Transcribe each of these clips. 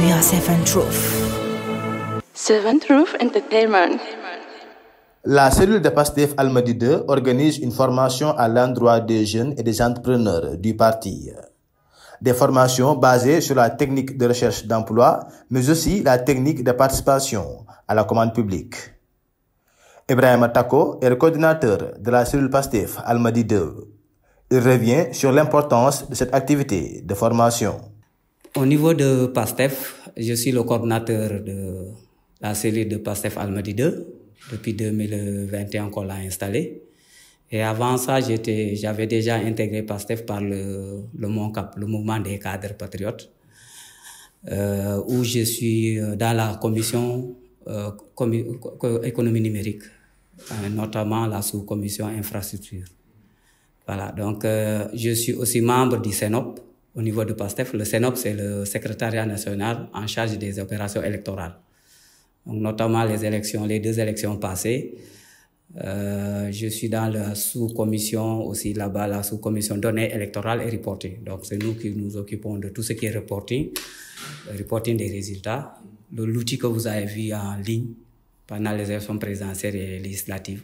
We are Seven Truth. Seven Truth Entertainment. La cellule de PASTEF Almadies 2 organise une formation à l'endroit des jeunes et des entrepreneurs du parti. Des formations basées sur la technique de recherche d'emploi, mais aussi la technique de participation à la commande publique. Ibrahima Tako est le coordinateur de la cellule PASTEF Almadies 2. Il revient sur l'importance de cette activité de formation. Au niveau de PASTEF, je suis le coordinateur de la cellule de PASTEF Almadies 2. Depuis 2021 qu'on l'a installé. Et avant ça, j'avais déjà intégré PASTEF par le MONCAP, le mouvement des cadres patriotes, où je suis dans la commission économie numérique, notamment la sous-commission infrastructure. Voilà, donc je suis aussi membre du CENOP au niveau de PASTEF. Le CENOP, c'est le secrétariat national en charge des opérations électorales. Donc, notamment les deux élections passées. Je suis dans la sous-commission aussi là-bas, la sous-commission données électorales et reporting. Donc c'est nous qui nous occupons de tout ce qui est reporting, le reporting des résultats. L'outil que vous avez vu en ligne pendant les élections présidentielles et législatives,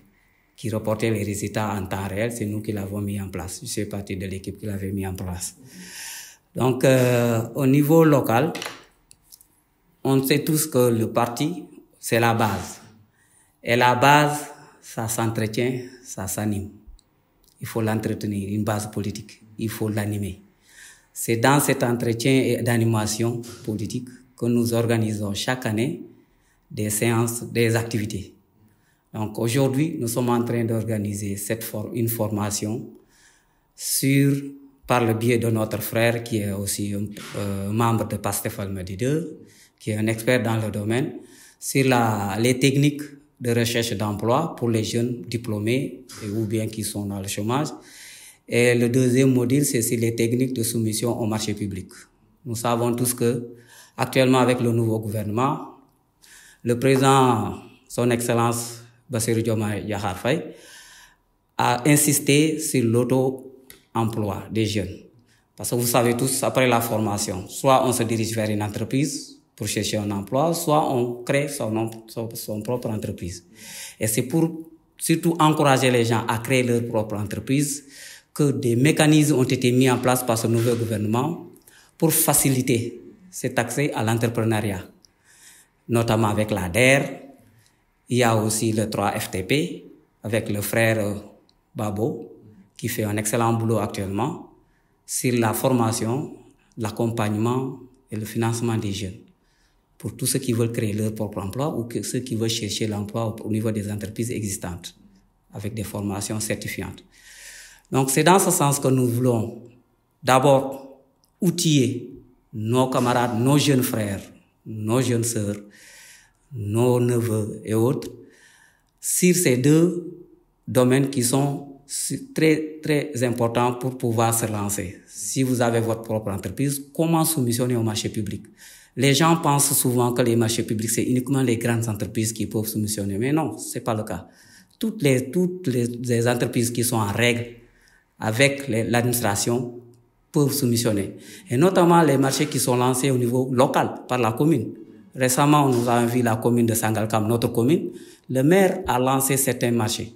qui reportait les résultats en temps réel, c'est nous qui l'avons mis en place. Je fais partie de l'équipe qui l'avait mis en place. Donc au niveau local, on sait tous que le parti, c'est la base. Et la base, ça s'entretient, ça s'anime. Il faut l'entretenir, une base politique. Il faut l'animer. C'est dans cet entretien et d'animation politique que nous organisons chaque année des séances, des activités. Donc aujourd'hui, nous sommes en train d'organiser une formation par le biais de notre frère qui est aussi membre de PASTEF Almadies 2, qui est un expert dans le domaine, sur les techniques de recherche d'emploi pour les jeunes diplômés ou bien qui sont dans le chômage. Et le deuxième module, c'est sur les techniques de soumission au marché public. Nous savons tous que, actuellement avec le nouveau gouvernement, le président, son Excellence Bassirou Diomaye Diakhar Faye, a insisté sur l'auto-emploi des jeunes. Parce que vous savez tous, après la formation, soit on se dirige vers une entreprise pour chercher un emploi, soit on crée son propre entreprise. Et c'est pour surtout encourager les gens à créer leur propre entreprise que des mécanismes ont été mis en place par ce nouveau gouvernement pour faciliter cet accès à l'entrepreneuriat, notamment avec la DER. Il y a aussi le 3FTP avec le frère Babo qui fait un excellent boulot actuellement sur la formation, l'accompagnement et le financement des jeunes, pour tous ceux qui veulent créer leur propre emploi ou ceux qui veulent chercher l'emploi au niveau des entreprises existantes, avec des formations certifiantes. Donc c'est dans ce sens que nous voulons d'abord outiller nos camarades, nos jeunes frères, nos jeunes sœurs, nos neveux et autres, sur ces deux domaines qui sont très, très importants pour pouvoir se lancer. Si vous avez votre propre entreprise, comment soumissionner au marché public? Les gens pensent souvent que les marchés publics, c'est uniquement les grandes entreprises qui peuvent soumissionner. Mais non, c'est pas le cas. Toutes les entreprises qui sont en règle avec l'administration peuvent soumissionner. Et notamment les marchés qui sont lancés au niveau local, par la commune. Récemment, nous avons vu la commune de Sangalkam, notre commune. Le maire a lancé certains marchés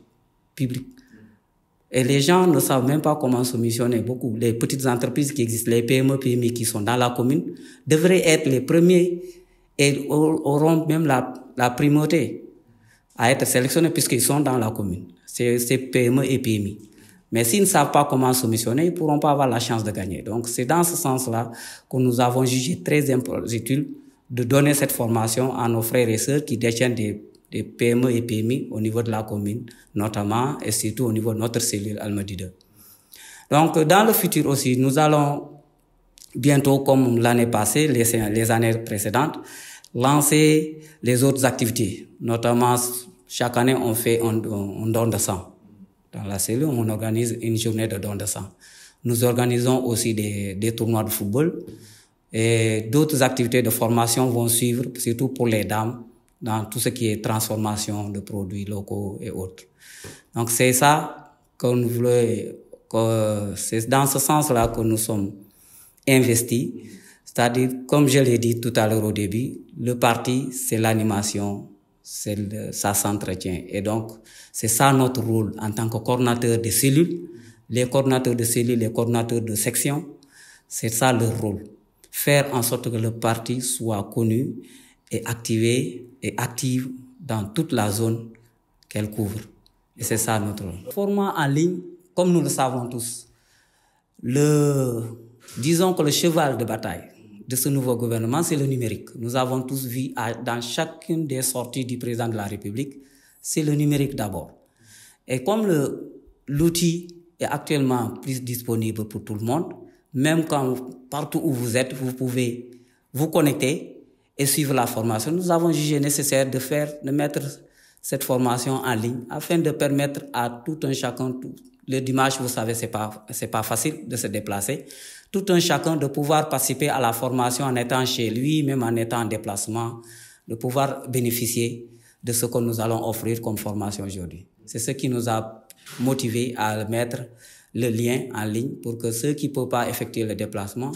publics. Et les gens ne savent même pas comment soumissionner. Beaucoup, les petites entreprises qui existent, les PME, PMI qui sont dans la commune, devraient être les premiers et auront même la primauté à être sélectionnés puisqu'ils sont dans la commune. C'est PME et PMI. Mais s'ils ne savent pas comment soumissionner, ils ne pourront pas avoir la chance de gagner. Donc c'est dans ce sens-là que nous avons jugé très utile de donner cette formation à nos frères et sœurs qui détiennent des PME et PMI au niveau de la commune, notamment, et surtout au niveau de notre cellule Almadies 2. Donc, dans le futur aussi, nous allons bientôt, comme l'année passée, les années précédentes, lancer les autres activités. Notamment, chaque année, on fait un don de sang. Dans la cellule, on organise une journée de don de sang. Nous organisons aussi des tournois de football et d'autres activités de formation vont suivre, surtout pour les dames, dans tout ce qui est transformation de produits locaux et autres. Donc c'est ça que nous voulons, c'est dans ce sens-là que nous sommes investis C'est-à-dire, comme je l'ai dit tout à l'heure au début, le parti, c'est l'animation, ça s'entretient. Et donc, c'est ça notre rôle en tant que coordinateur de cellules. Les coordinateurs de cellules, les coordinateurs de sections, c'est ça leur rôle. Faire en sorte que le parti soit connu et activé et active dans toute la zone qu'elle couvre. Et c'est ça notre rôle. Le format en ligne, comme nous le savons tous, disons que le cheval de bataille de ce nouveau gouvernement, c'est le numérique. Nous avons tous vu dans chacune des sorties du président de la République, c'est le numérique d'abord. Et comme l'outil est actuellement plus disponible pour tout le monde, même quand partout où vous êtes, vous pouvez vous connecter et suivre la formation. Nous avons jugé nécessaire de mettre cette formation en ligne afin de permettre à tout un chacun, le dimanche, vous savez, c'est pas facile de se déplacer, tout un chacun de pouvoir participer à la formation en étant chez lui, même en étant en déplacement, de pouvoir bénéficier de ce que nous allons offrir comme formation aujourd'hui. C'est ce qui nous a motivés à mettre le lien en ligne pour que ceux qui ne peuvent pas effectuer le déplacement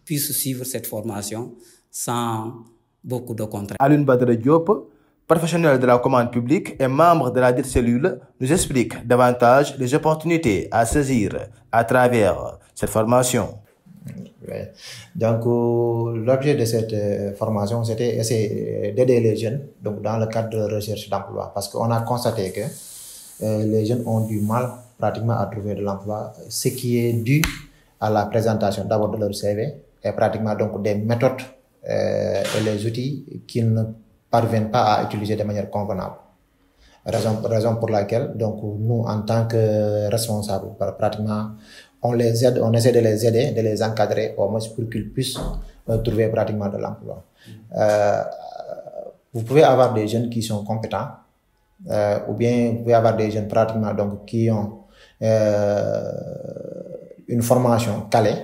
puissent suivre cette formation sans beaucoup de contraintes. Alioune Badara Diop, professionnel de la commande publique et membre de la dite cellule, nous explique davantage les opportunités à saisir à travers cette formation. Ouais. Donc, l'objet de cette formation, c'était essayer d'aider les jeunes donc, dans le cadre de la recherche d'emploi. Parce qu'on a constaté que les jeunes ont du mal pratiquement à trouver de l'emploi, ce qui est dû à la présentation d'abord de leur CV et pratiquement donc des méthodes et les outils qu'ils ne parviennent pas à utiliser de manière convenable. Raison pour laquelle donc, nous, en tant que responsables, pratiquement, on les aide, on essaie de les aider, de les encadrer au moins pour qu'ils puissent trouver pratiquement de l'emploi. Vous pouvez avoir des jeunes qui sont compétents, ou bien vous pouvez avoir des jeunes pratiquement donc, qui ont une formation calée,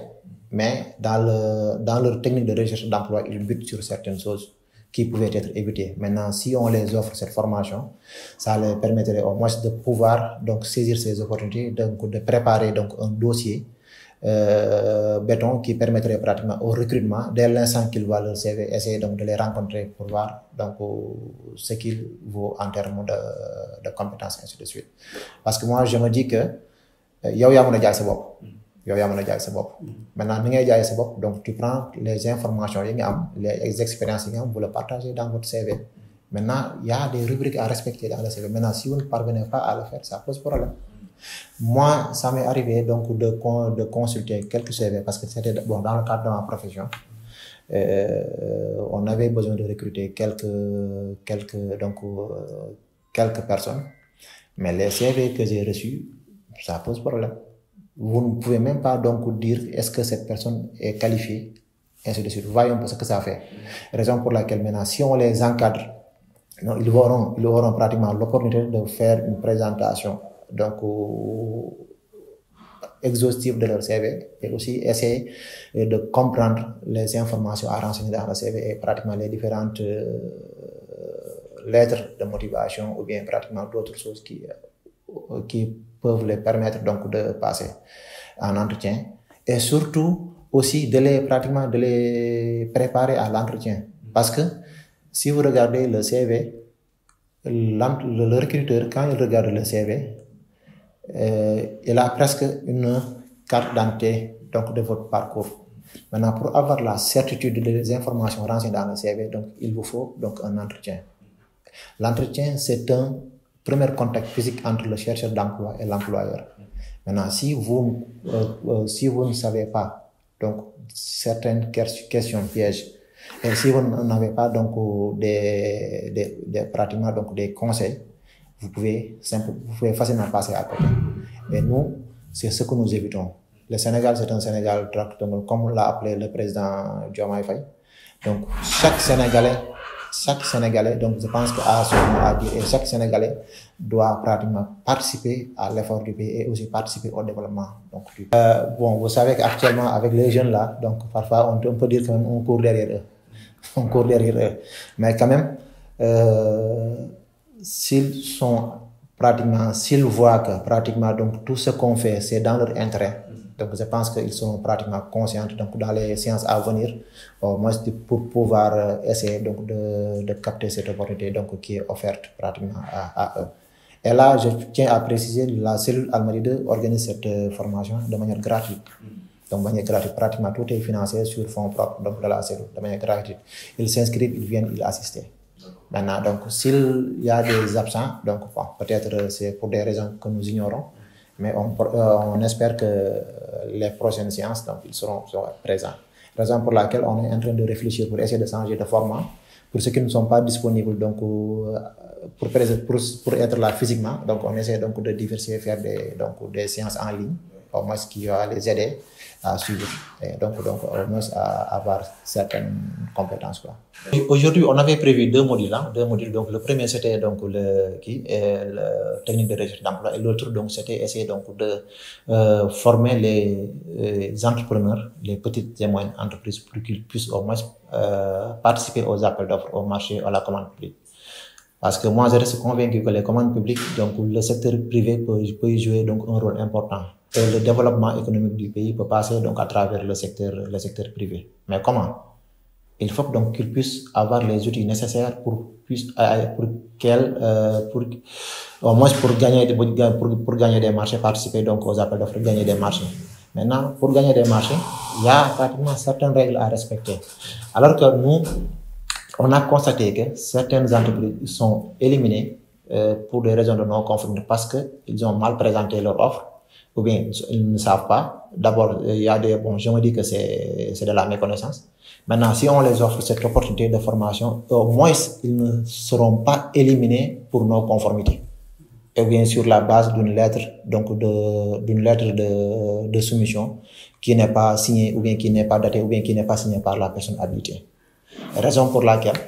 mais dans leur technique de recherche d'emploi, ils butent sur certaines choses qui pouvaient être évitées. Maintenant, si on les offre cette formation, ça les permettrait au moins de pouvoir donc, saisir ces opportunités, donc, de préparer donc, un dossier béton qui permettrait pratiquement au recrutement, dès l'instant qu'ils voient leur CV, essayer donc, de les rencontrer pour voir donc, ce qu'il vaut en termes de compétences, ainsi de suite. Parce que moi, je me dis que yow yaa mën a jaay sa bopp. Yow yaa mën a jaay sa bopp. Maintenant, ni ngay jaay sa bopp, donc tu prends les informations yi nga am, les expériences yi nga am, vous le partagez dans votre CV. Maintenant, il y a des rubriques à respecter dans le CV. Maintenant, si vous ne parvenez pas à le faire, ça pose problème. Moi, ça m'est arrivé donc de consulter quelques CV parce que c'était bon, dans le cadre de ma profession. On avait besoin de recruter quelques personnes. Mais les CV que j'ai reçus, ça pose problème. Vous ne pouvez même pas donc dire est-ce que cette personne est qualifiée, ainsi de suite. Voyons un peu ce que ça fait. Raison pour laquelle maintenant, si on les encadre, non, ils auront pratiquement l'opportunité de faire une présentation donc exhaustive de leur CV et aussi essayer de comprendre les informations à renseigner dans le CV et pratiquement les différentes lettres de motivation ou bien pratiquement d'autres choses qui peuvent les permettre donc de passer en entretien et surtout aussi de les préparer à l'entretien. Parce que si vous regardez le CV, le recruteur, quand il regarde le CV, il a presque une carte d'identité donc de votre parcours. Maintenant, pour avoir la certitude des informations renseignées dans le CV, donc il vous faut donc un entretien. L'entretien, c'est un premier contact physique entre le chercheur d'emploi et l'employeur. Maintenant, si vous ne savez pas donc certaines questions pièges et si vous n'avez pas donc pratiquement donc des conseils, vous pouvez facilement passer à côté. Et nous, c'est ce que nous évitons. Le Sénégal, c'est un Sénégal comme l'a appelé le président Diomaye Faye. Donc, chaque Sénégalais, donc je pense qu'à ce moment à dire, et chaque Sénégalais doit pratiquement participer à l'effort du pays et aussi participer au développement. Donc, bon, vous savez qu'actuellement, avec les jeunes là, donc parfois on peut dire qu'on court derrière eux. On court derrière eux. Mais quand même, s'ils voient que pratiquement donc tout ce qu'on fait, c'est dans leur intérêt, Donc, je pense qu'ils sont pratiquement conscients donc, dans les séances à venir, au moins pour pouvoir essayer donc, de capter cette opportunité donc, qui est offerte pratiquement à eux. Et là, je tiens à préciser, la cellule Almadies 2 organise cette formation de manière gratuite. Donc, de manière gratuite, pratiquement tout est financé sur fonds propres donc, de la cellule, de manière gratuite. Ils s'inscrivent, ils viennent, ils assistent. Maintenant, donc, s'il y a des absents, donc, bon, peut-être c'est pour des raisons que nous ignorons, mais on espère que les prochaines séances, donc, ils seront présents. Raison pour laquelle on est en train de réfléchir pour essayer de changer de format. Pour ceux qui ne sont pas disponibles, donc, pour être là physiquement, donc, on essaie donc, de diversifier, faire des séances en ligne, au moins ce qui va les aider à suivre et donc au moins à avoir certaines compétences quoi. Aujourd'hui, on avait prévu deux modules. Donc le premier c'était donc le technique de recherche d'emploi et l'autre donc c'était essayer donc de former les entrepreneurs, les petites et moyennes entreprises pour qu'ils puissent au moins participer aux appels d'offres, au marché, à la commande publique. Parce que moi, je reste convaincu que les commandes publiques, donc le secteur privé peut y jouer donc un rôle important. Et le développement économique du pays peut passer donc à travers le secteur privé. Mais comment? Il faut donc qu'ils puissent avoir les outils nécessaires pour au moins pour gagner des marchés, participer donc aux appels d'offres, gagner des marchés. Maintenant, pour gagner des marchés, il y a pratiquement certaines règles à respecter. Alors que nous, on a constaté que certaines entreprises sont éliminées pour des raisons de non-conformité parce qu'ils ont mal présenté leur offre ou bien ils ne savent pas. D'abord, il y a je me dis que c'est de la méconnaissance. Maintenant, si on les offre cette opportunité de formation, au moins ils ne seront pas éliminés pour non-conformité. Et bien sur la base d'une lettre, donc d'une lettre de soumission qui n'est pas signée ou bien qui n'est pas datée ou bien qui n'est pas signée par la personne habilitée. Raison pour laquelle,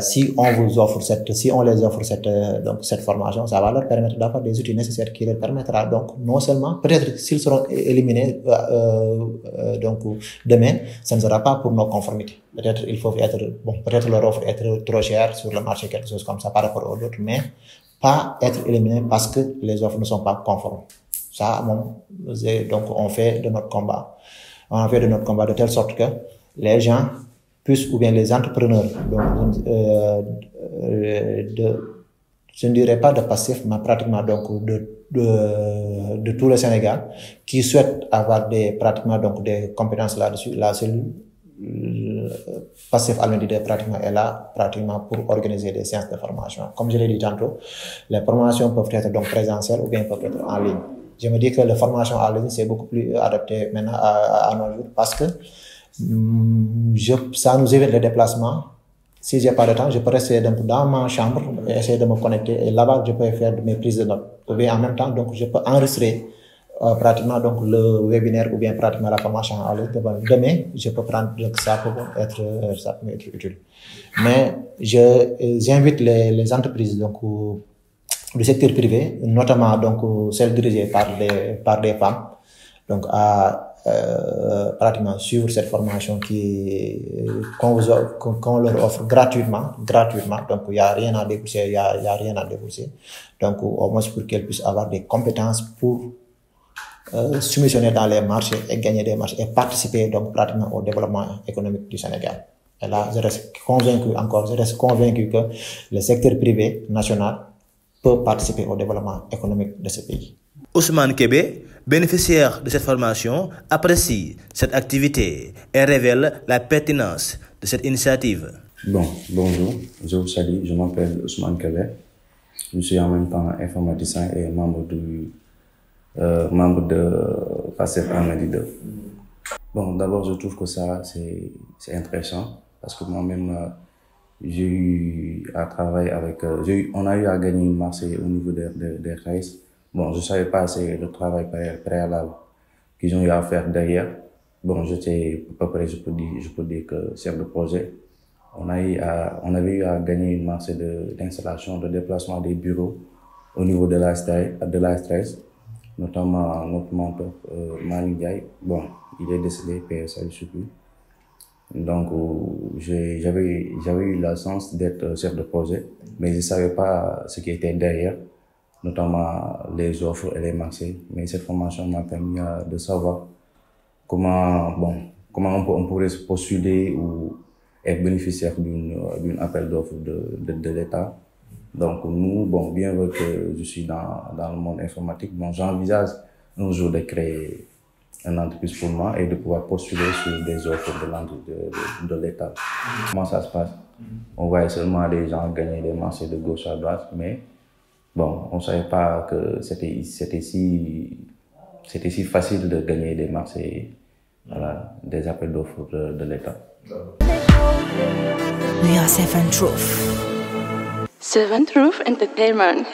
si on les offre cette formation, ça va leur permettre d'avoir des outils nécessaires qui leur permettra donc non seulement, peut-être s'ils seront éliminés donc demain, ça ne sera pas pour nos conformités. Peut-être il faut peut-être leur offre être trop chère sur le marché, quelque chose comme ça par rapport aux autres, mais pas être éliminé parce que les offres ne sont pas conformes. Ça, donc on fait de notre combat. On fait de notre combat de telle sorte que les gens puissent, ou bien les entrepreneurs, donc, je ne dirais pas de passif, mais pratiquement donc de tout le Sénégal, qui souhaitent avoir pratiquement donc des compétences là-dessus. La cellule Pastef Almadies 2 pratiquement est là pratiquement pour organiser des séances de formation. Comme je l'ai dit tantôt, les formations peuvent être donc présentielles ou bien peuvent être en ligne. Je me dis que la formation en ligne c'est beaucoup plus adapté maintenant à nos jours parce que ça nous évite le déplacement. Si j'ai pas de temps, je peux rester dans ma chambre et essayer de me connecter et là-bas je peux faire mes prises de notes. Ou bien en même temps donc je peux enregistrer pratiquement donc le webinaire ou bien pratiquement la formation en ligne. Demain, je peux prendre donc ça peut être utile. Mais j'invite les entreprises donc du secteur privé, notamment donc celles dirigées par des femmes, donc à pratiquement suivre cette formation qu'on leur offre gratuitement. Donc il y a rien à débourser, donc au moins pour qu'elles puissent avoir des compétences pour soumissionner dans les marchés et gagner des marchés et participer donc pratiquement au développement économique du Sénégal. Et là, je reste convaincu que le secteur privé national peut participer au développement économique de ce pays. Ousmane Kébé, bénéficiaire de cette formation, apprécie cette activité et révèle la pertinence de cette initiative. Bonjour, je vous salue, je m'appelle Ousmane Kébé. Je suis en même temps informaticien et membre de Pastef Almadies 2. D'abord, je trouve que ça, c'est intéressant parce que moi-même, j'ai eu à travailler avec... on a eu à gagner une marché au niveau des RAIS. Je ne savais pas c'est le travail préalable qu'ils ont eu à faire derrière. J'étais à peu près, je peux dire que chef de projet. On avait eu à gagner une marché d'installation, de déplacement des bureaux au niveau de la stress, notamment notre mentor Malick Ndiaye. Il est décédé, PSA, je ne sais plus. Donc, j'avais eu la chance d'être chef de projet, mais je ne savais pas ce qui était derrière, notamment les offres et les marchés. Mais cette formation m'a permis de savoir comment on pourrait se postuler ou être bénéficiaire d'un appel d'offres de l'État. Donc nous, bien vrai que je suis dans le monde informatique, j'envisage un jour de créer une entreprise pour moi et de pouvoir postuler sur des offres de l'État. Comment ça se passe? On voyait seulement des gens gagner des marchés de gauche à droite, mais on ne savait pas que c'était si facile de gagner des marchés, des appels d'offres de l'État. We are Seven Truth. Seven Truth Entertainment.